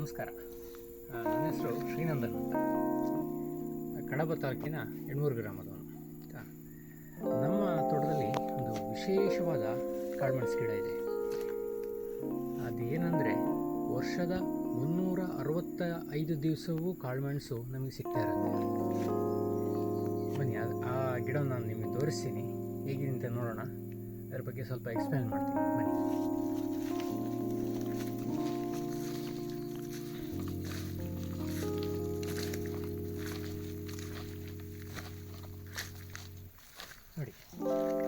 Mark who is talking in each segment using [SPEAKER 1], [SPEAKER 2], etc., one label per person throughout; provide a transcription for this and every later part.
[SPEAKER 1] ನಮಸ್ಕಾರ. ನನ್ನ ಹೆಸರು ಶ್ರೀನಂದನ್ ಅಂತ. ಕಡಬ ತಾಲೂಕಿನ ಯಣಮೂರು ಗ್ರಾಮದವನು. ನಮ್ಮ ತೋಟದಲ್ಲಿ ಒಂದು ವಿಶೇಷವಾದ ಕಾಳುಮೆಣಸು ಗಿಡ ಇದೆ. ಅದೇನೆಂದರೆ ವರ್ಷದ 365 ದಿವಸವೂ ಕಾಳುಮೆಣಸು ನಮಗೆ ಸಿಗ್ತಾ ಇರುತ್ತೆ. ಬನ್ನಿ ಆ ಗಿಡವನ್ನು ನಾನು ನಿಮಗೆ ತೋರಿಸ್ತೀನಿ. ಹೇಗಿದೆ ಅಂತ ನೋಡೋಣ. ಅದರ ಬಗ್ಗೆ ಸ್ವಲ್ಪ ಎಕ್ಸ್ಪ್ಲೇನ್ ಮಾಡ್ತೀನಿ. ಬನ್ನಿ. ನೋಡಿ,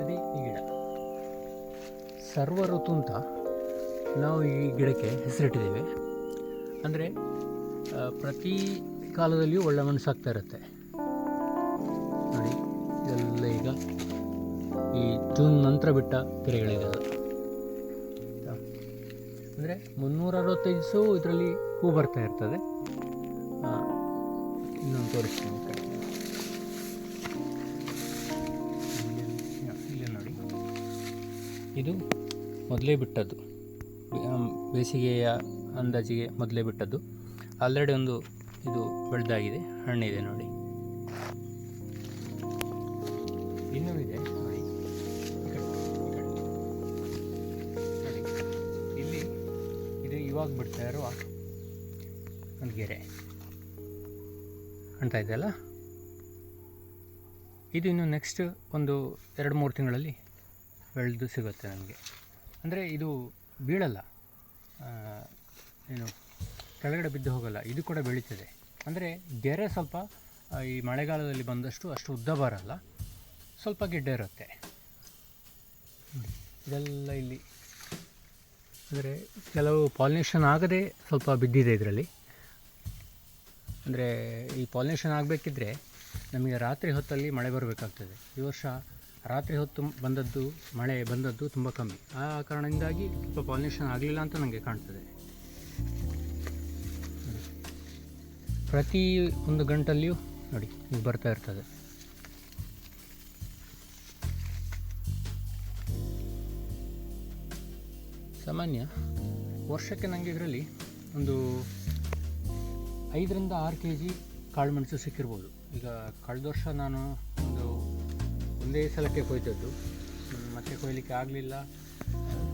[SPEAKER 1] ಅದೇ ಈ ಗಿಡ ಸರ್ವ ಋತು ಅಂತ ನಾವು ಈ ಗಿಡಕ್ಕೆ ಹೆಸರಿಟ್ಟಿದ್ದೇವೆ. ಅಂದರೆ ಪ್ರತಿ ಕಾಲದಲ್ಲಿಯೂ ಒಳ್ಳೆ ಮೆಣಸಾಗ್ತಾ ಇರುತ್ತೆ. ನೋಡಿ, ಇದೆಲ್ಲ ಈಗ ಈ ಜೂನ್ ನಂತರ ಬಿಟ್ಟ ಗಿಡಗಳಿದೆ. ಅಂದರೆ 365 ದಿವಸವೂ ಇದರಲ್ಲಿ ಹೂ ಬರ್ತಾ ಇರ್ತದೆ. ಇನ್ನೊಂದು ತೋರಿಸ್ತೀನಿ. ಇಲ್ಲಿ ನೋಡಿ, ಇದು ಮೊದಲೇ ಬಿಟ್ಟದ್ದು, ಬೇಸಿಗೆಯ ಅಂದಾಜಿಗೆ ಮೊದಲೇ ಬಿಟ್ಟದ್ದು. ಆಲ್ರೆಡಿ ಒಂದು ಇದು ಬೆಳೆದಾಗಿದೆ, ಹಣ್ಣಿದೆ ನೋಡಿ. ಇನ್ನೂ ಇದೆ ನೋಡಿ, ಇಲ್ಲಿ ಇದು ಇವಾಗ ಬಿಡ್ತಾ ಇರುವ ಒಂದು ಗೆರೆ ಕಾಣ್ತಾ ಇದೆಯಲ್ಲ, ಇದು ಇನ್ನು ನೆಕ್ಸ್ಟ್ ಒಂದು 2-3 ತಿಂಗಳಲ್ಲಿ ಬೆಳೆದು ಸಿಗುತ್ತೆ ನಮಗೆ. ಅಂದರೆ ಇದು ಬೀಳಲ್ಲ, ಏನು ಕೆಳಗಡೆ ಬಿದ್ದು ಹೋಗಲ್ಲ, ಇದು ಕೂಡ ಬೆಳೀತದೆ. ಅಂದರೆ ಗೆರೆ ಸ್ವಲ್ಪ ಈ ಮಳೆಗಾಲದಲ್ಲಿ ಬಂದಷ್ಟು ಅಷ್ಟು ಉದ್ದ ಬರಲ್ಲ, ಸ್ವಲ್ಪ ಗೆಡ್ಡೆ ಇರುತ್ತೆ. ಇದೆಲ್ಲ ಇಲ್ಲಿ ಅಂದರೆ ಕೆಲವು ಪಾಲಿನೇಷನ್ ಆಗದೆ ಸ್ವಲ್ಪ ಬಿದ್ದಿದೆ ಇದರಲ್ಲಿ. ಅಂದರೆ ಈ ಪಾಲಿನೇಷನ್ ಆಗಬೇಕಿದ್ರೆ ನಮಗೆ ರಾತ್ರಿ ಹೊತ್ತಲ್ಲಿ ಮಳೆ ಬರಬೇಕಾಗ್ತದೆ. ಈ ವರ್ಷ ರಾತ್ರಿ ಹೊತ್ತು ಮಳೆ ಬಂದದ್ದು ತುಂಬ ಕಮ್ಮಿ. ಆ ಕಾರಣದಿಂದಾಗಿ ಸ್ವಲ್ಪ ಪಾಲಿನೇಷನ್ ಆಗಲಿಲ್ಲ ಅಂತ ನನಗೆ ಕಾಣ್ತದೆ. ಪ್ರತಿ ಒಂದು ಗಂಟಲ್ಲಿಯೂ ನೋಡಿ ಈಗ ಬರ್ತಾ ಇರ್ತದೆ. ಸಾಮಾನ್ಯ ವರ್ಷಕ್ಕೆ ನನಗೆ ಇದರಲ್ಲಿ ಒಂದು 5-6 kg ಕಾಳುಮೆಣಸು ಸಿಕ್ಕಿರ್ಬೋದು. ಈಗ ಕಳೆದ ವರ್ಷ ನಾನು ಒಂದೇ ಸಲಕ್ಕೆ ಕೊಯ್ದದ್ದು, ಮತ್ತೆ ಕೊಯ್ಲಿಕ್ಕೆ ಆಗಲಿಲ್ಲ,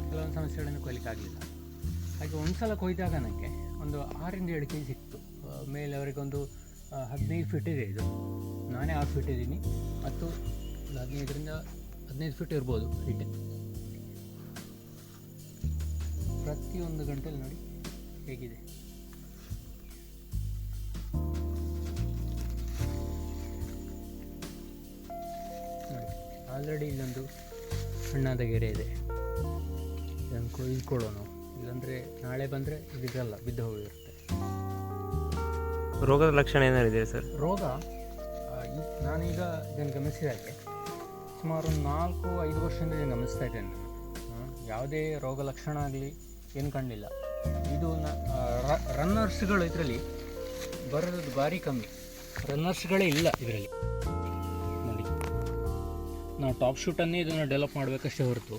[SPEAKER 1] ಕೆಲವೊಂದು ಸಮಸ್ಯೆಗಳನ್ನು ಕೊಯ್ಲಿಕ್ಕೆ ಆಗಲಿಲ್ಲ. ಹಾಗೆ ಒಂದು ಸಲ ಕೊಯ್ದಾಗ ನನಗೆ ಒಂದು 6-7 kg ಸಿಕ್ತು. ಮೇಲೆ ಅವರಿಗೆ ಒಂದು 15 ಫೀಟ್ ಇದೆ. ಇದು ನಾನೇ 6 ಫೀಟ್ ಇದ್ದೀನಿ, ಮತ್ತು 15 ಫೀಟ್ ಇರ್ಬೋದು ಹೀಟೆ. ಪ್ರತಿಯೊಂದು ಗಂಟೆಯಲ್ಲಿ ನೋಡಿ ಹೇಗಿದೆ. ನೋಡಿ, ಆಲ್ರೆಡಿ ಇಲ್ಲೊಂದು ಸಣ್ಣದ ಗೆರೆ ಇದೆ. ಇದನ್ನು ಕೊಯ್ದುಕೊಳ್ಳೋಣ, ಇಲ್ಲಾಂದರೆ ನಾಳೆ ಬಂದರೆ ಇದಿರಲ್ಲ, ಬಿದ್ದು ಹೋಗಿರುತ್ತೆ.
[SPEAKER 2] ರೋಗದ ಲಕ್ಷಣ ಏನಾರಿದೆ ಸರ್?
[SPEAKER 1] ರೋಗ ನಾನೀಗ ಇದನ್ನು ಗಮನಿಸಿದ ಹಾಗೆ ಸುಮಾರು 4-5 ವರ್ಷದಿಂದ ಇದನ್ನು ಗಮನಿಸ್ತಾ ಇದ್ದೇನೆ ನಾನು. ಯಾವುದೇ ರೋಗ ಲಕ್ಷಣ ಆಗಲಿ ಏನು ಕಾಣಲಿಲ್ಲ. ಇದು ರನ್ನರ್ಸ್ಗಳು ಇದರಲ್ಲಿ ಬರೋದು ಭಾರಿ ಕಮ್ಮಿ. ರನ್ನರ್ಸ್ಗಳೇ ಇಲ್ಲ ಇದರಲ್ಲಿ. ನೋಡಿ, ನಾವು ಟಾಪ್ ಶೂಟನ್ನೇ ಇದನ್ನು ಡೆವಲಪ್ ಮಾಡಬೇಕಷ್ಟೇ ಹೊರತು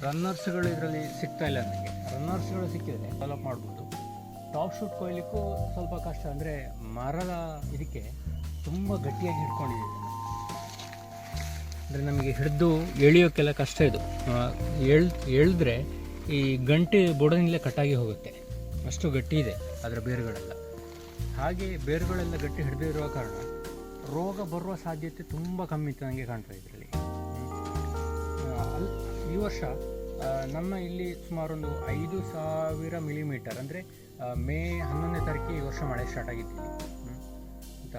[SPEAKER 1] ರನ್ನರ್ಸ್ಗಳು ಇದರಲ್ಲಿ ಸಿಗ್ತಾ ಇಲ್ಲ ನನಗೆ. ರನ್ನರ್ಸ್ಗಳು ಸಿಕ್ಕಿದರೆ ಡೆವಲಪ್ ಮಾಡ್ಬೋದು. ಟಾಪ್ ಶೂಟ್ ಕೊಯ್ಲಿಕ್ಕೂ ಸ್ವಲ್ಪ ಕಷ್ಟ. ಅಂದರೆ ಮರದ ಇದಕ್ಕೆ ತುಂಬ ಗಟ್ಟಿಯಾಗಿ ಹಿಡ್ಕೊಂಡಿದೆ. ಅಂದರೆ ನಮಗೆ ಹಿಡಿದು ಎಳೆಯೋಕ್ಕೆಲ್ಲ ಕಷ್ಟ. ಇದು ಎಳೆದ್ರೆ ಈ ಗಂಟೆ ಬುಡದಿಂದಲೇ ಕಟ್ಟಾಗಿ ಹೋಗುತ್ತೆ, ಅಷ್ಟು ಗಟ್ಟಿ ಇದೆ ಅದರ ಬೇರುಗಳೆಲ್ಲ. ಹಾಗೆ ಬೇರುಗಳೆಲ್ಲ ಗಟ್ಟಿ ಹಿಡಿದಿರುವ ಕಾರಣ ರೋಗ ಬರುವ ಸಾಧ್ಯತೆ ತುಂಬ ಕಮ್ಮಿ ಇತ್ತು ನನಗೆ ಕಾಣ್ತದೆ ಇದರಲ್ಲಿ. ಈ ವರ್ಷ ನಮ್ಮ ಇಲ್ಲಿ ಸುಮಾರೊಂದು 5,000 ಮಿಲಿಮೀಟರ್, ಅಂದರೆ ಮೇ 11ನೇ ತಾರೀಕಿಗೆ ಈ ವರ್ಷ ಮಳೆ ಸ್ಟಾರ್ಟ್ ಆಗಿದ್ದೀನಿ ಅಂತ.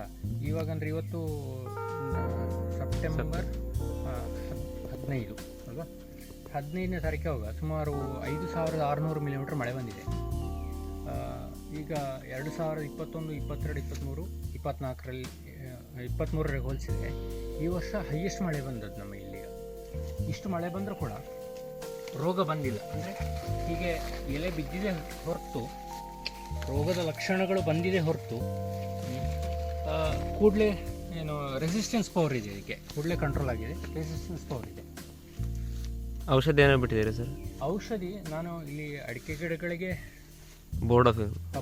[SPEAKER 1] ಇವಾಗಂದರೆ ಇವತ್ತು ಸೆಪ್ಟೆಂಬರ್ 15 ಅಲ್ವಾ? 15ನೇ ತಾರೀಕು ಹೋಗ ಸುಮಾರು 5,600 ಮಿಲಿಮೀಟರ್ ಮಳೆ ಬಂದಿದೆ. ಈಗ 2021, 22, 23, 24ರಲ್ಲಿ 23ರಿಗೆ ಹೋಲಿಸಿದರೆ ಈ ವರ್ಷ ಹೈಯೆಸ್ಟ್ ಮಳೆ ಬಂದದ್ದು ನಮ್ಮ ಇಲ್ಲಿಗ. ಇಷ್ಟು ಮಳೆ ಬಂದರೂ ಕೂಡ ರೋಗ ಬಂದಿಲ್ಲ. ಅಂದರೆ ಹೀಗೆ ಎಲೆ ಬಿದ್ದಿದೆ ಹೊರತು, ರೋಗದ ಲಕ್ಷಣಗಳು ಬಂದಿದೆ ಹೊರತು ಕೂಡಲೇ ಏನು ರೆಸಿಸ್ಟೆನ್ಸ್ ಪವರ್ ಇದೆ, ಇದಕ್ಕೆ ಕೂಡಲೇ ಕಂಟ್ರೋಲ್ ಆಗಿದೆ, ರೆಸಿಸ್ಟೆನ್ಸ್ ಪವರ್ ಇದೆ.
[SPEAKER 2] ಔಷಧಿ ಏನೋ ಬಿಟ್ಟಿದ್ದೀರಾ ಸರ್?
[SPEAKER 1] ಔಷಧಿ ನಾನು ಇಲ್ಲಿ ಅಡಿಕೆ ಗಿಡಗಳಿಗೆ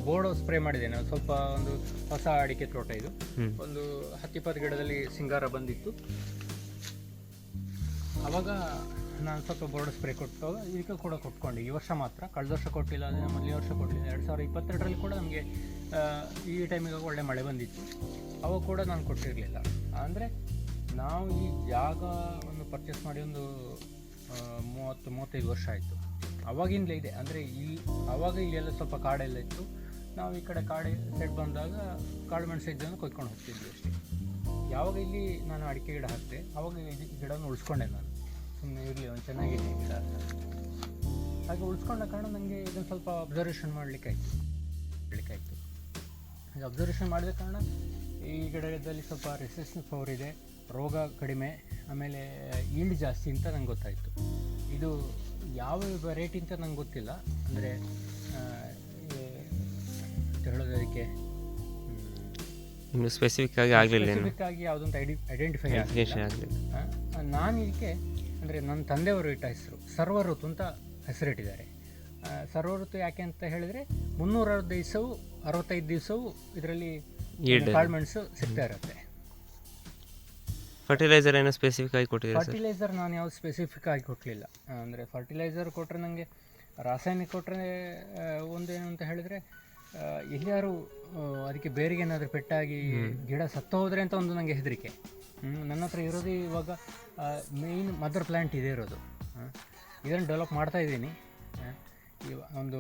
[SPEAKER 1] ಬೋರ್ಡೋ ಸ್ಪ್ರೇ ಮಾಡಿದ್ದೇನೆ. ಸ್ವಲ್ಪ ಒಂದು ಹೊಸ ಅಡಿಕೆ ತೋಟ ಇದು. ಒಂದು 10-20 ಗಿಡದಲ್ಲಿ ಸಿಂಗಾರ ಬಂದಿತ್ತು. ಆವಾಗ ನಾನು ಸ್ವಲ್ಪ ಬೋರ್ಡೋ ಸ್ಪ್ರೇ ಕೊಟ್ಟು ಈಗ ಕೂಡ ಕೊಟ್ಕೊಂಡೆ. ಈ ವರ್ಷ ಮಾತ್ರ, ಕಳೆದ ವರ್ಷ ಕೊಟ್ಟಿಲ್ಲ, ಅದೇ ಮೊದಲನೇ ವರ್ಷ ಕೊಟ್ಟಿಲ್ಲ. 2022ರಲ್ಲಿ ಕೂಡ ನಮಗೆ ಈ ಟೈಮಿಗೆ ಒಳ್ಳೆ ಮಳೆ ಬಂದಿತ್ತು. ಅವಾಗ ಕೂಡ ನಾನು ಕೊಟ್ಟಿರಲಿಲ್ಲ. ಅಂದರೆ ನಾವು ಈ ಜಾಗವನ್ನು ಪರ್ಚೇಸ್ ಮಾಡಿ ಒಂದು 30-35 ವರ್ಷ ಆಯಿತು. ಅವಾಗಿಂದಲೇ ಇದೆ. ಅಂದರೆ ಆವಾಗ ಇಲ್ಲೆಲ್ಲ ಸ್ವಲ್ಪ ಕಾಡೆಲ್ಲ ಇತ್ತು. ನಾವು ಈ ಕಡೆ ಕಾಡು ಸೈಡ್ ಬಂದಾಗ ಕಾಳು ಮೆಣಸು ಇದ್ದನ್ನು ಕೊಯ್ಕೊಂಡು ಹೋಗ್ತಿದ್ವಿ ಅಷ್ಟೇ. ಯಾವಾಗ ಇಲ್ಲಿ ನಾನು ಅಡಿಕೆ ಗಿಡ ಹಾಕಿದೆ ಆವಾಗ ಈ ಗಿಡವನ್ನು ಉಳಿಸ್ಕೊಂಡೆ ನಾನು. ಸುಮ್ಮನೆ ಇರಲಿ, ಒಂದು ಚೆನ್ನಾಗಿದೆ ಗಿಡ. ಹಾಗೆ ಉಳಿಸ್ಕೊಂಡ ಕಾರಣ ನನಗೆ ಇದನ್ನು ಸ್ವಲ್ಪ ಅಬ್ಸರ್ವೇಷನ್ ಮಾಡಲಿಕ್ಕಾಯ್ತು. ಅಬ್ಸರ್ವೇಷನ್ ಮಾಡಿದ ಕಾರಣ ಈ ಗಿಡದಲ್ಲಿ ಸ್ವಲ್ಪ ರೆಸಿಸ್ಟೆನ್ಸ್ ಪವರ್ ಇದೆ, ರೋಗ ಕಡಿಮೆ, ಆಮೇಲೆ ಈಲ್ಡ್ ಜಾಸ್ತಿ ಅಂತ ನಂಗೆ ಗೊತ್ತಾಯಿತು. ಇದು ಯಾವ ವೆರೈಟಿ ಅಂತ ನಂಗೆ ಗೊತ್ತಿಲ್ಲ. ಅಂದರೆ ಹೇಳೋದಕ್ಕೆ
[SPEAKER 2] ಸ್ಪೆಸಿಫಿಕ್ ಆಗಿ
[SPEAKER 1] ಯಾವುದಂತ ಐಡೆಂಟಿಫೈ ಆಗಲಿಲ್ಲ. ನಾನು ಇದಕ್ಕೆ ಅಂದರೆ ನನ್ನ ತಂದೆಯವರು ಇಟ್ಟ ಹೆಸರು ಸರ್ವಋತು ಅಂತ ಹೆಸರಿಟ್ಟಿದ್ದಾರೆ. ಸರ್ವಋತು ಯಾಕೆ ಅಂತ ಹೇಳಿದರೆ 365 ದಿವಸವೂ ಇದರಲ್ಲಿ ಕಾಳುಮೆಣಸು ಸಿಗ್ತಾ ಇರುತ್ತೆ.
[SPEAKER 2] ಫರ್ಟಿಲೈಸರ್ ಏನೋ ಸ್ಪೆಸಿಫಿಕ್ ಆಗಿ ಕೊಟ್ಟಿದ್ದೀರಾ?
[SPEAKER 1] ಫರ್ಟಿಲೈಸರ್ ನಾನು ಯಾವುದು ಸ್ಪೆಸಿಫಿಕ್ ಆಗಿ ಕೊಟ್ಟಲಿಲ್ಲ. ಅಂದರೆ ಫರ್ಟಿಲೈಸರ್ ಕೊಟ್ಟರೆ ನನಗೆ ರಾಸಾಯನಿಕ ಕೊಟ್ಟರೆ ಒಂದೇನು ಅಂತ ಹೇಳಿದರೆ ಎಲ್ಲರೂ ಅದಕ್ಕೆ ಬೇರೆಗೆ ಏನಾದರೂ ಪೆಟ್ಟಾಗಿ ಗಿಡ ಸತ್ತು ಹೋದರೆ ಅಂತ ಒಂದು ನನಗೆ ಹೆದರಿಕೆ. ನನ್ನ ಹತ್ರ ಇರೋದು ಇವಾಗ ಮೇಯ್ನ್ ಮದರ್ ಪ್ಲ್ಯಾಂಟ್ ಇದೆ ಇರೋದು. ಇದನ್ನು ಡೆವಲಪ್ ಮಾಡ್ತಾಯಿದ್ದೀನಿ. ಒಂದು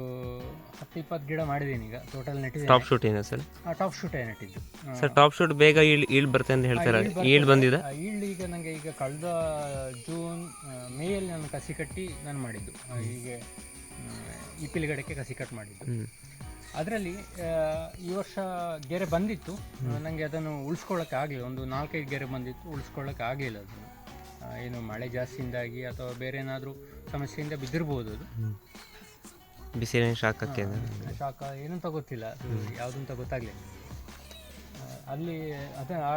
[SPEAKER 1] 10-20 ಗಿಡ ಮಾಡಿದ್ದೀನಿ ಈಗ ಟೋಟಲ್ ನೆಟ್ಟಿದ್ದೀನಿ.
[SPEAKER 2] ಟಾಪ್ ಶೂಟ್ ಏನೋ ಸರ್?
[SPEAKER 1] ಟಾಪ್ ಶೂಟೇ ನೆಟ್ಟಿದ್ದು
[SPEAKER 2] ಸರ್. ಟಾಪ್ ಶೂಟ್ ಬೇಗ ಈಲ್ಡ್ ಬರುತ್ತೆ ಅಂತ ಹೇಳ್ತಾರೆ. ಈಲ್ಡ್ ಬಂದಿದೆ?
[SPEAKER 1] ಈಲ್ಡ್ ಈಗ ನನಗೆ ಈಗ ಕಳೆದ ಜೂನ್ ಮೇಯಲ್ಲಿ ನಾನು ಕಸಿ ಕಟ್ಟಿ ನಾನು ಮಾಡಿದ್ದು. ಹೀಗೆ ಇಪಿಲ್ ಗಿಡಕ್ಕೆ ಕಸಿ ಕಟ್ ಮಾಡಿದ್ದು. ಅದರಲ್ಲಿ ಈ ವರ್ಷ ಗೆರೆ ಬಂದಿತ್ತು. ನನಗೆ ಅದನ್ನು ಉಳಿಸ್ಕೊಳ್ಳೋಕ್ಕೆ ಆಗಲಿಲ್ಲ. ಒಂದು 4-5 ಗೆರೆ ಬಂದಿತ್ತು, ಉಳಿಸ್ಕೊಳ್ಳೋಕ್ಕೆ ಆಗಲಿಲ್ಲ. ಅದನ್ನು ಏನು ಮಳೆ ಜಾಸ್ತಿಯಿಂದಾಗಿ ಅಥವಾ ಬೇರೆ ಏನಾದರೂ ಸಮಸ್ಯೆಯಿಂದ ಬಿದ್ದಿರ್ಬೋದು. ಅದು
[SPEAKER 2] ಬಿಸಿಲಿನ ಶಾಖಕ್ಕೆ
[SPEAKER 1] ಶಾಖ ಏನಂತ ಗೊತ್ತಿಲ್ಲ, ಅದು ಯಾವುದಂತ ಗೊತ್ತಾಗಲಿಲ್ಲ. ಅಲ್ಲಿ ಆ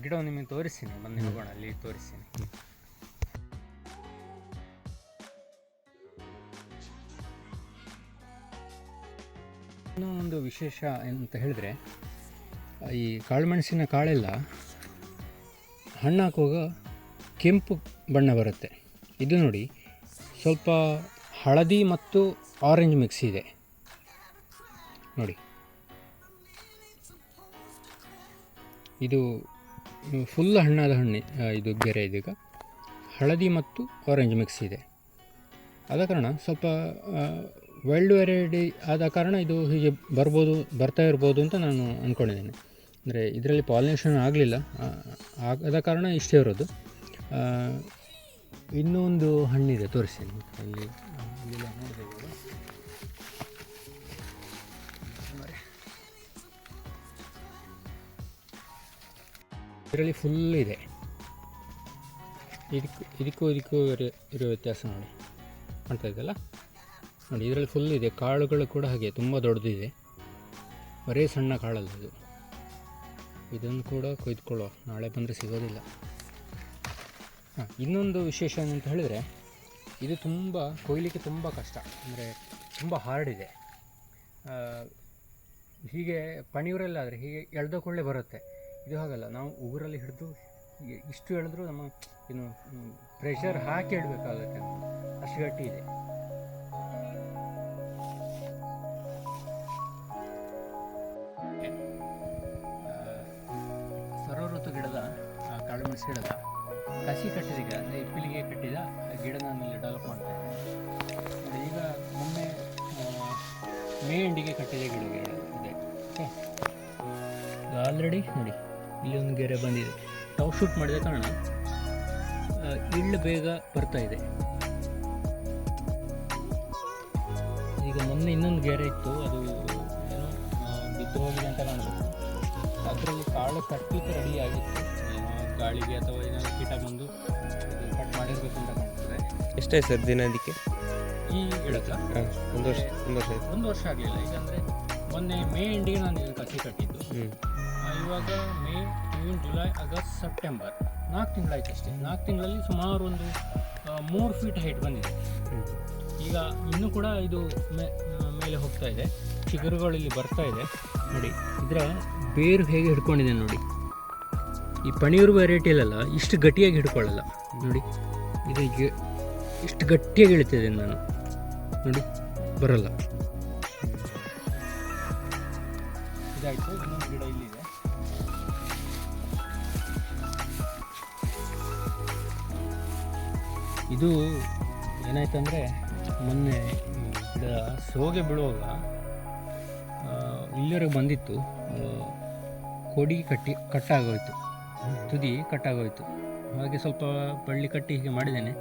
[SPEAKER 1] ಗಿಡವನ್ನು ನಿಮಗೆ ತೋರಿಸ್ತೀನಿ, ಬಂದು ಹೋಗೋಣ, ಅಲ್ಲಿ ತೋರಿಸ್ತೀನಿ. ಇನ್ನೂ ಒಂದು ವಿಶೇಷ ಏನಂತ ಹೇಳಿದ್ರೆ, ಈ ಕಾಳುಮೆಣಸಿನ ಕಾಳೆಲ್ಲ ಹಣ್ಣು ಹಾಕುವಾಗ ಕೆಂಪು ಬಣ್ಣ ಬರುತ್ತೆ. ಇದು ನೋಡಿ, ಸ್ವಲ್ಪ ಹಳದಿ ಮತ್ತು ಆರೆಂಜ್ ಮಿಕ್ಸ್ ಇದೆ ನೋಡಿ. ಇದು ಫುಲ್ ಹಣ್ಣಾದ ಇದು ಗೆರೆ. ಇದೀಗ ಹಳದಿ ಮತ್ತು ಆರೆಂಜ್ ಮಿಕ್ಸ್ ಇದೆ. ಆದ ಕಾರಣ ಸ್ವಲ್ಪ ವೈಲ್ಡ್ ವೆರೈಟಿ ಆದ ಕಾರಣ ಇದು ಹೀಗೆ ಬರ್ತಾ ಇರ್ಬೋದು ಅಂತ ನಾನು ಅಂದ್ಕೊಂಡಿದ್ದೇನೆ. ಅಂದರೆ ಇದರಲ್ಲಿ ಪಾಲಿನೇಷನ್ ಆಗಲಿಲ್ಲ, ಆದ ಕಾರಣ ಇಷ್ಟೇ ಇರೋದು. ಇನ್ನೊಂದು ಹಣ್ಣಿದೆ, ತೋರಿಸ್ತೀನಿ. ಇಲ್ಲಿ ನೋಡ್ಬೋದು, ಇದರಲ್ಲಿ ಫುಲ್ ಇದೆ. ಇದಕ್ಕೂ ಇರೋ ವ್ಯತ್ಯಾಸ ನೋಡಿ, ಕಾಣ್ತಾ ಇದೆಯಲ್ಲ ನೋಡಿ. ಇದರಲ್ಲಿ ಫುಲ್ ಇದೆ. ಕಾಳುಗಳು ಕೂಡ ಹಾಗೆ ತುಂಬ ದೊಡ್ಡದಿದೆ, ಬರೀ ಸಣ್ಣ ಕಾಳಲ್ಲ ಇದು. ಇದನ್ನು ಕೂಡ ಕೊಯ್ದುಕೊಳ್ಳುವ, ನಾಳೆ ಬಂದರೆ ಸಿಗೋದಿಲ್ಲ. ಇನ್ನೊಂದು ವಿಶೇಷ ಏನಂತ ಹೇಳಿದರೆ, ಇದು ತುಂಬ ಕೊಯ್ಲಿಕ್ಕೆ ತುಂಬ ಕಷ್ಟ. ಅಂದರೆ ತುಂಬ ಹಾರ್ಡ್ ಇದೆ. ಹೀಗೆ ಪಣಿಯೂರಲ್ಲಾದರೆ ಹೀಗೆ ಎಳೆದ ಕೊಳ್ಳೆ ಬರುತ್ತೆ. ಇದು ಹಾಗಲ್ಲ, ನಾವು ಉಗುರಲ್ಲಿ ಹಿಡಿದು ಇಷ್ಟು ಎಳೆದ್ರೂ ನಮ್ಮ ಏನು ಪ್ರೆಷರ್ ಹಾಕಿ ಇಡಬೇಕಾಗುತ್ತೆ, ಅಷ್ಟು ಗಟ್ಟಿ ಇದೆ. ಸರ್ವಋತು ಗಿಡದ ಕಾಳುಮೆಣಸು ಗಿಡದ ಕಸಿ ಕಟ್ಟಿದ ಗಿಡ, ಅಂದರೆ ಇಪ್ಪಿಲಿಗೆ ಕಟ್ಟಿದ ಗಿಡ ನಾನು ಇಲ್ಲಿ ಡೆವಲಪ್ ಮಾಡ್ತಾ ಇದ್ದೀನಿ. ಈಗ ಮೊನ್ನೆ ಮೇ ಎಂಡಿಗೆ ಕಟ್ಟಿದ ಗಿಡ ಇದೆ. ಆಲ್ರೆಡಿ ನೋಡಿ, ಇಲ್ಲಿ ಒಂದು ಗೆರೆ ಬಂದಿದೆ. ಟಾಪ್ ಶೂಟ್ ಮಾಡಿದ ಕಾರಣ ಇಳ್ಳು ಬೇಗ ಬರ್ತಾ ಇದೆ. ಈಗ ಮೊನ್ನೆ ಇನ್ನೊಂದು ಗೆರೆ ಇತ್ತು, ಅದು ಏನೋ ಬಿದ್ದು ಹೋಗಿದೆ ಅಂತ ಕಾಣಬೇಕು. ಅದರಲ್ಲಿ ಕಾಳು ಕಟ್ಟಲಿಕ್ಕೆ ರೆಡಿ ಆಗಿತ್ತು. ಗಾಳಿಗೆ ಅಥವಾ ಏನಾದರೂ ಕೀಟ ಬಂದು ಕಟ್ ಮಾಡಿರಬೇಕು ಅಂತ ಕಾಣ್ತದೆ.
[SPEAKER 2] ಎಷ್ಟಾಯ್ತು ಸರ್ ದಿನ ಅದಕ್ಕೆ?
[SPEAKER 1] ಈ ಗಿಡಕ್ಕ ಒಂದು ವರ್ಷ ಆಗಲಿಲ್ಲ. ಈಗ ಅಂದರೆ ಮೊನ್ನೆ ಮೇ ಎಂಡಿಗೆ ನಾನು ಇದನ್ನು ಕಸಿ ಕಟ್ಟಿದ್ದು. ಇವಾಗ May, June, July, August, September 4 ತಿಂಗಳಾಯ್ತು ಅಷ್ಟೇ. 4 ತಿಂಗಳಲ್ಲಿ ಸುಮಾರು ಒಂದು 3 ಫೀಟ್ ಹೈಟ್ ಬಂದಿದೆ. ಈಗ ಇನ್ನೂ ಕೂಡ ಇದು ಮೇಲೆ ಹೋಗ್ತಾ ಇದೆ, ಚಿಗುರುಗಳು ಇಲ್ಲಿ ಬರ್ತಾ ಇದೆ ನೋಡಿ. ಇದರ ಬೇರು ಹೇಗೆ ಹಿಡ್ಕೊಂಡಿದೆ ನೋಡಿ. ಈ ಪಣಿಯೂರು ವೆರೈಟಿಯಲ್ಲ ಇಷ್ಟು ಗಟ್ಟಿಯಾಗಿ ಹಿಡ್ಕೊಳ್ಳಲ್ಲ ನೋಡಿ. ಇದು ಇಷ್ಟು ಗಟ್ಟಿಯಾಗಿ ಇಳ್ತಿದೆ ನಾನು ನೋಡಿ, ಬರಲ್ಲ. ಇದಾಯಿತು. ಇನ್ನೊಂದು ಗಿಡ ಇಲ್ಲಿದೆ. ಇದು ಏನಾಯ್ತಂದರೆ ಮೊನ್ನೆ ಗಿಡ ಸೋಗೆ ಬೀಳುವಾಗ ಇಲ್ಲಿವರೆಗೆ ಬಂದಿತ್ತು, ಕೊಡಿ ಕಟ್ಟಾಗೋಯ್ತು, ತುದಿ ಕಟ್ಟಾಗೋಯ್ತು. ಹಾಗೆ ಸ್ವಲ್ಪ ಬಳ್ಳಿ ಕಟ್ಟಿ ಹೀಗೆ ಮಾಡಿದ್ದೇನೆ.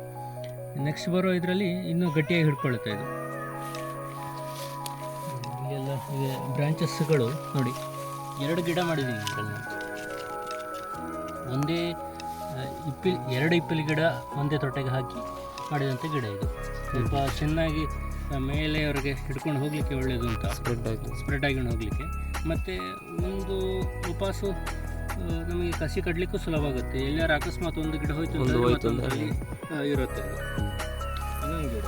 [SPEAKER 1] ನೆಕ್ಸ್ಟ್ ಬರೋ ಇದರಲ್ಲಿ ಇನ್ನೂ ಗಟ್ಟಿಯಾಗಿ ಹಿಡ್ಕೊಳ್ಳುತ್ತೆ ಇದು. ಇಲ್ಲೆಲ್ಲ ಇದೆ ಬ್ರಾಂಚಸ್ಗಳು ನೋಡಿ. 2 ಗಿಡ ಮಾಡಿದ್ದೀನಿ ಇದರಲ್ಲಿ. ಒಂದೇ ಎರಡು ಇಪ್ಪಲಿ ಗಿಡ ಒಂದೇ ತೊಟ್ಟೆಗೆ ಹಾಕಿ ಮಾಡಿದಂಥ ಗಿಡ ಇದು. ಸ್ವಲ್ಪ ಚೆನ್ನಾಗಿ ಮೇಲೆಯವರೆಗೆ ಹಿಡ್ಕೊಂಡು ಹೋಗಲಿಕ್ಕೆ ಒಳ್ಳೆಯದು ಅಂತ, ಸ್ಪ್ರೆಡ್ ಆಗಿ ಹೋಗಲಿಕ್ಕೆ. ಮತ್ತು ಒಂದು ಉಪವಾಸ ನಮಗೆ ಕಸಿ ಕಟ್ಟಲಿಕ್ಕೂ ಸುಲಭ ಆಗುತ್ತೆ. ಎಲ್ಲಾರು ಅಕಸ್ಮಾತ್ ಒಂದು ಗಿಡ ಹೋಯ್ತು ಮತ್ತೊಂದರಲ್ಲಿ ಇರುತ್ತೆ. ಇನ್ನೊಂದು ಗಿಡ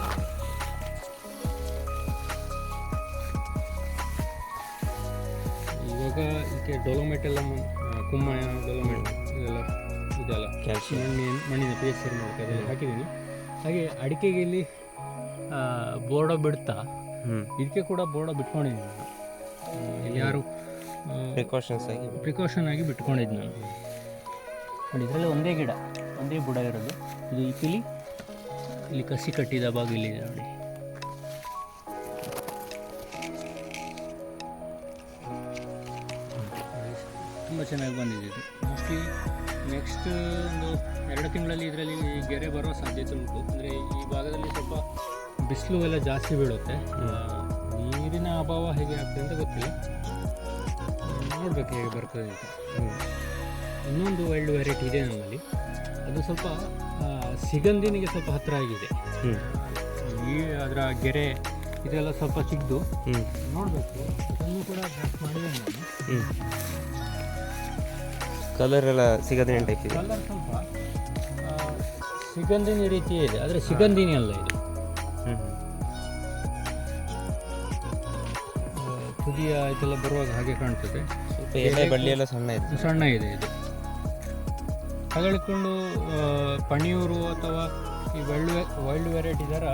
[SPEAKER 1] ಇವಾಗ ಇದಕ್ಕೆ ಡೊಲೊಮೈಟ್ ಎಲ್ಲ ಕುಮ್ಮಯ ಡೊಲೊಮೈಟ್ ಇದೆಲ್ಲ ಇದೆಲ್ಲ ಮಣ್ಣಿನ ಪೇಸ್ಟ್ ಸರಿ ಮಾಡೋಕ್ಕೆ ಅದೆಲ್ಲ ಹಾಕಿದ್ದೀನಿ. ಹಾಗೆ ಅಡಿಕೆಗೆ ಇಲ್ಲಿ ಬೋರ್ಡ ಬಿಡ್ತಾ ಇದಕ್ಕೆ ಕೂಡ ಬೋರ್ಡ ಬಿಟ್ಕೊಂಡಿದ್ದೀನಿ ನಾನು. ಯಾರು ಪ್ರಿಕಾಷನ್ ಆಗಿ ಬಿಟ್ಕೊಂಡಿದ್ದು ನಾನು ನೋಡಿ. ಇದರಲ್ಲಿ ಒಂದೇ ಗಿಡ, ಒಂದೇ ಬುಡ ಇರೋದು. ಇದು ಇಪಿಲಿ ಇಲ್ಲಿ ಕಸಿ ಕಟ್ಟಿದ ಭಾಗ ಇಲ್ಲಿದೆ ನೋಡಿ. ತುಂಬ ಚೆನ್ನಾಗಿ ಬಂದಿದೆ ಇದು. ಮೋಸ್ಟ್ಲಿ ನೆಕ್ಸ್ಟ್ ಒಂದು 2 ತಿಂಗಳಲ್ಲಿ ಇದರಲ್ಲಿ ಗೆರೆ ಬರೋ ಸಾಧ್ಯತೆ ಉಂಟು. ಅಂದರೆ ಈ ಭಾಗದಲ್ಲಿ ಸ್ವಲ್ಪ ಬಿಸಿಲು ಎಲ್ಲ ಜಾಸ್ತಿ ಬೀಳುತ್ತೆ. ನೀರಿನ ಅಭಾವ ಹೇಗೆ ಆಗ್ತದೆ ಅಂತ ಗೊತ್ತಿಲ್ಲ, ನೋಡ್ಬೇಕು ಹೇಗೆ ಬರ್ತದೆ ಅಂತ. ಇನ್ನೊಂದು ವೈಲ್ಡ್ ವೆರೈಟಿ ಇದೆ ನಮ್ಮಲ್ಲಿ, ಅದು ಸ್ವಲ್ಪ ಸಿಗಂದಿನಿಗೆ ಸ್ವಲ್ಪ ಹತ್ತಿರ ಆಗಿದೆ. ಈ ಅದರ ಗೆರೆ ಇದೆಲ್ಲ ಸ್ವಲ್ಪ ಚಿಕ್ಕದು, ನೋಡಬೇಕು. ಅದನ್ನು ಕೂಡ ಬ್ಯಾಕ್ ಮಾಡಿದೆ ನಾನು.
[SPEAKER 2] ಕಲರ್ ಎಲ್ಲ ಸಿಗಂದಿನಿ ಟೈಪ್ ಇದೆ.
[SPEAKER 1] ಕಲರ್ ಸ್ವಲ್ಪ ಸಿಗಂದಿನಿ ರೀತಿ ಇದೆ, ಆದರೆ ಸಿಗಂದಿನಿ ಅಲ್ಲ ಇದು. ತುದಿಯ ಇದೆಲ್ಲ ಬರುವಾಗ ಹಾಗೆ ಕಾಣ್ತದೆ.
[SPEAKER 2] ಸ್ವಲ್ಪ ಎಲೆ ಬಳ್ಳಿ ಎಲ್ಲ
[SPEAKER 1] ಸಣ್ಣ ಇದೆ ಇದು. ಹಾಗಳಿಕೊಂಡು ಪಣಿಯೂರು ಅಥವಾ ಈ ವೈಲ್ಡ್ ವೆರೈಟಿ ಇದರ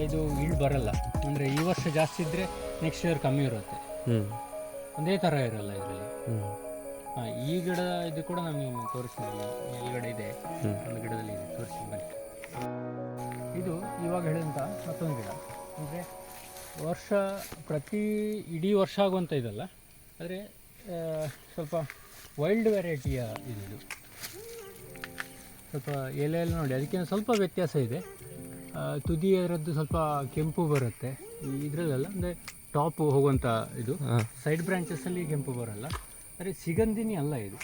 [SPEAKER 1] ಇದು ಈಲ್ಡ್ ಬರಲ್ಲ. ಅಂದರೆ ಈ ವರ್ಷ ಜಾಸ್ತಿ ಇದ್ದರೆ ನೆಕ್ಸ್ಟ್ ಇಯರ್ ಕಮ್ಮಿ ಇರುತ್ತೆ, ಒಂದೇ ಥರ ಇರಲ್ಲ ಇದರಲ್ಲಿ. ಈ ಗಿಡ ಇದು ಕೂಡ ನಮಗೆ ತೋರಿಸ್ತೀನಿ, ಮೇಲ್ಗಡೆ ಇದೆ, ಒಂದು ಗಿಡದಲ್ಲಿ ಇದೆ, ತೋರಿಸ್ತೀನಿ ಬನ್ನಿ. ಇದು ಇವಾಗ ಹೇಳಿದಂಥ ಮತ್ತೊಂದು ಗಿಡ. ಅಂದರೆ ಇಡೀ ವರ್ಷ ಆಗುವಂಥ ಇದಲ್ಲ, ಆದರೆ ಸ್ವಲ್ಪ ವೈಲ್ಡ್ ವೆರೈಟಿಯ ಇದು. ಸ್ವಲ್ಪ ಎಲೆಯಲ್ಲಿ ನೋಡಿ ಅದಕ್ಕಿಂತ ಸ್ವಲ್ಪ ವ್ಯತ್ಯಾಸ ಇದೆ. ತುದಿ ಅದರದ್ದು ಸ್ವಲ್ಪ ಕೆಂಪು ಬರುತ್ತೆ ಇದರಲ್ಲೆಲ್ಲ. ಅಂದರೆ ಟಾಪು ಹೋಗುವಂಥ ಇದು, ಸೈಡ್ ಬ್ರಾಂಚಸ್ಸಲ್ಲಿ ಕೆಂಪು ಬರಲ್ಲ. ಆದರೆ ಸಿಗಂದಿನಿ ಅಲ್ಲ ಇದು.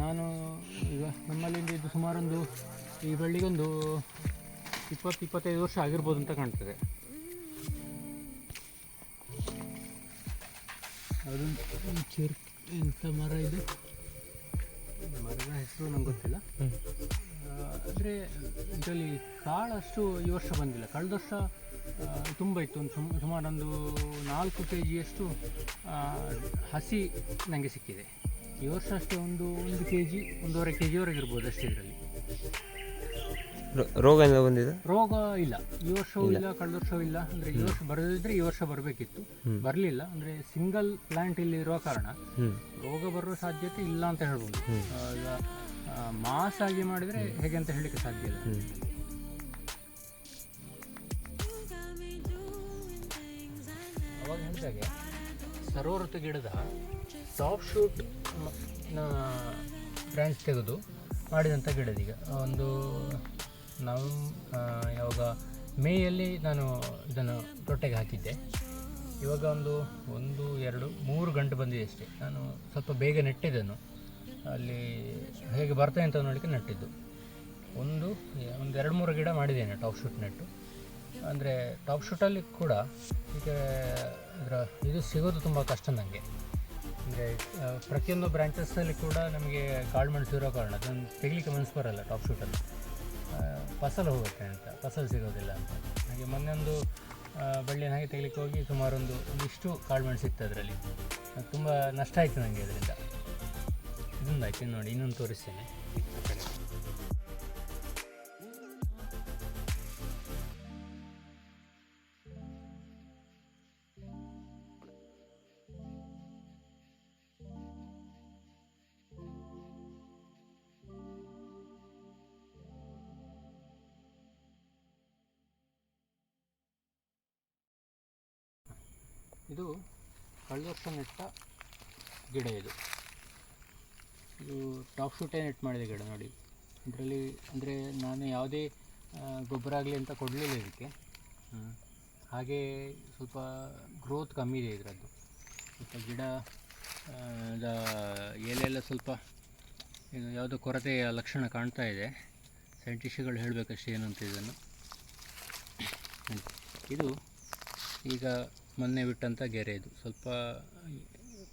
[SPEAKER 1] ನಾನು ಈಗ ನಮ್ಮಲ್ಲಿಂದ ಇದು ಸುಮಾರೊಂದು ಈ ಬಳ್ಳಿಗೊಂದು 20-25 ವರ್ಷ ಆಗಿರ್ಬೋದು ಅಂತ ಕಾಣ್ತದೆ. ಅದೊಂದು ಎಂಥ ಮರ ಇದೆ, ಮರದ ಹೆಸರು ನಂಗೆ ಗೊತ್ತಿಲ್ಲ. ಆದರೆ ಇದರಲ್ಲಿ ಕಾಳಷ್ಟು ಈ ವರ್ಷ ಬಂದಿಲ್ಲ. ಕಳೆದ ವರ್ಷ ತುಂಬ ಇತ್ತು. ಒಂದು ಸುಮಾರೊಂದು 4 kgಯಷ್ಟು ಹಸಿ ನನಗೆ ಸಿಕ್ಕಿದೆ. ಈ ವರ್ಷ ಅಷ್ಟೇ ಒಂದು kg 1.5 kgವರೆಗೆ ಇರ್ಬೋದು ಅಷ್ಟೇ. ಇದರಲ್ಲಿ
[SPEAKER 2] ರೋಗ ಎಲ್ಲ ಬಂದಿದೆ?
[SPEAKER 1] ರೋಗ ಇಲ್ಲ, ಈ ವರ್ಷವೂ ಇಲ್ಲ, ಕಳೆದ ವರ್ಷವೂ ಇಲ್ಲ. ಅಂದರೆ ಈ ವರ್ಷ ಬರೋದಿದ್ರೆ ಈ ವರ್ಷ ಬರಬೇಕಿತ್ತು, ಬರಲಿಲ್ಲ. ಅಂದರೆ ಸಿಂಗಲ್ ಪ್ಲಾಂಟ್ ಇಲ್ಲಿ ಇರುವ ಕಾರಣ ರೋಗ ಬರುವ ಸಾಧ್ಯತೆ ಇಲ್ಲ ಅಂತ ಹೇಳ್ಬೋದು. ಈಗ ಮಾಸ್ ಆಗಿ ಮಾಡಿದರೆ ಹೇಗೆ ಅಂತ ಹೇಳಲಿಕ್ಕೆ ಸಾಧ್ಯ ಇಲ್ಲ. ಅವಾಗ ಹೇಳಿದಾಗೆ ಸರೋವೃತ ಗಿಡದ ಟಾಪ್ ಶೂಟ್ ಬ್ರಾಂಚ್ ತೆಗೆದು ಮಾಡಿದಂಥ ಗಿಡದೀಗ ಒಂದು ಯಾವಾಗ ಮೇಯಲ್ಲಿ ನಾನು ಇದನ್ನು ತೊಟ್ಟೆಗೆ ಹಾಕಿದ್ದೆ. ಇವಾಗ ಒಂದು 1-2-3 ಗಂಟೆ ಬಂದಿದೆ ಅಷ್ಟೇ. ನಾನು ಸ್ವಲ್ಪ ಬೇಗ ನೆಟ್ಟಿದ್ದನ್ನು, ಅಲ್ಲಿ ಹೇಗೆ ಬರ್ತದೆ ಅಂತ ನೋಡಲಿಕ್ಕೆ ನೆಟ್ಟಿದ್ದು. ಒಂದು 2-3 ಗಿಡ ಮಾಡಿದ್ದೇನೆ ಟಾಪ್ ಶೂಟ್ ನೆಟ್ಟು. ಅಂದರೆ ಟಾಪ್ ಶೂಟಲ್ಲಿ ಕೂಡ ಈಗ ಇದು ಸಿಗೋದು ತುಂಬ ಕಷ್ಟ ನನಗೆ. ಅಂದರೆ ಪ್ರತಿಯೊಂದು ಬ್ರಾಂಚಸ್ಸಲ್ಲಿ ಕೂಡ ನಮಗೆ ಕಾಳು ಮೆಣಸು ಇರೋ ಕಾರಣ ಅದನ್ನು ತೆಗಲಿಕ್ಕೆ ಮನಸ್ಸು ಬರೋಲ್ಲ. ಟಾಪ್ ಶೂಟಲ್ಲಿ ಫಸಲು ಹೋಗುತ್ತೆ ಅಂತ, ಫಸಲು ಸಿಗೋದಿಲ್ಲ ಅಂತ. ಹಾಗೆ ಮೊನ್ನೆ ಒಂದು ಬಳ್ಳಿಯನ್ನು ಹಾಗೆ ತೆಗಿಲಿಕ್ಕೆ ಹೋಗಿ ಸುಮಾರು ಒಂದಿಷ್ಟು ಕಾಳುಮೆಣಸು ಸಿಕ್ತು ಅದರಲ್ಲಿ. ತುಂಬ ನಷ್ಟ ಆಯಿತು ನನಗೆ ಅದರಿಂದ. ಇದೊಂದು ಆಯ್ತು ನೋಡಿ, ಇನ್ನೊಂದು ತೋರಿಸ್ತೇನೆ. ಇದು ಕಳೆದ ವರ್ಷ ನೆಟ್ಟ ಗಿಡ. ಇದು ಟಾಪ್ ಶೂಟೇ ನೆಟ್ ಮಾಡಿದ ಗಿಡ ನೋಡಿ. ಇದರಲ್ಲಿ ಅಂದರೆ ನಾನು ಯಾವುದೇ ಗೊಬ್ಬರ ಆಗಲಿ ಅಂತ ಕೊಡಲಿಲ್ಲ ಇದಕ್ಕೆ. ಹಾಗೆ ಸ್ವಲ್ಪ ಗ್ರೋತ್ ಕಮ್ಮಿ ಇದೆ ಇದರದ್ದು. ಸ್ವಲ್ಪ ಗಿಡ ಎಲೆಯೆಲ್ಲ ಸ್ವಲ್ಪ ಯಾವುದೋ ಕೊರತೆಯ ಲಕ್ಷಣ ಕಾಣ್ತಾ ಇದೆ. ಸೈಂಟಿಸ್ಟ್ಗಳು ಹೇಳಬೇಕಷ್ಟೇ ಏನು ಅಂತ ಇದನ್ನು. ಇದು ಈಗ ಮೊನ್ನೆ ಬಿಟ್ಟಂಥ ಗೆರೆ. ಇದು ಸ್ವಲ್ಪ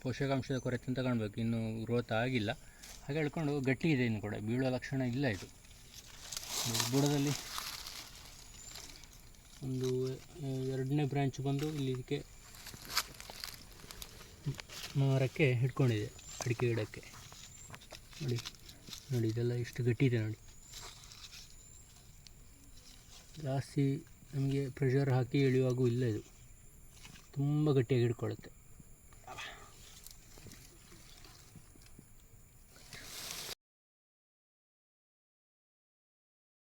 [SPEAKER 1] ಪೋಷಕಾಂಶದ ಕೊರತೆ ಅಂತ ಕಾಣಬೇಕು, ಇನ್ನೂ ಗ್ರೋತ್ ಆಗಿಲ್ಲ. ಹಾಗೆ ಹೇಳ್ಕೊಂಡು ಗಟ್ಟಿ ಇದೆ, ಇನ್ನು ಕೂಡ ಬೀಳೋ ಲಕ್ಷಣ ಇಲ್ಲ. ಇದು ಬುಡದಲ್ಲಿ ಒಂದು 2ನೇ ಬ್ರ್ಯಾಂಚ್ ಬಂದು ಇಲ್ಲಿ ಇದಕ್ಕೆ ಮರಕ್ಕೆ ಹಿಡ್ಕೊಂಡಿದೆ, ಅಡಿಕೆ ಗಿಡಕ್ಕೆ ನೋಡಿ. ನೋಡಿ ಇದೆಲ್ಲ ಎಷ್ಟು ಗಟ್ಟಿ ಇದೆ ನೋಡಿ. ಜಾಸ್ತಿ ನಮಗೆ ಪ್ರೆಷರ್ ಹಾಕಿ ಎಳೆಯುವಾಗೂ ಇಲ್ಲ, ಇದು ತುಂಬ ಗಟ್ಟಿಯಾಗಿ ಹಿಡ್ಕೊಳ್ಳುತ್ತೆ.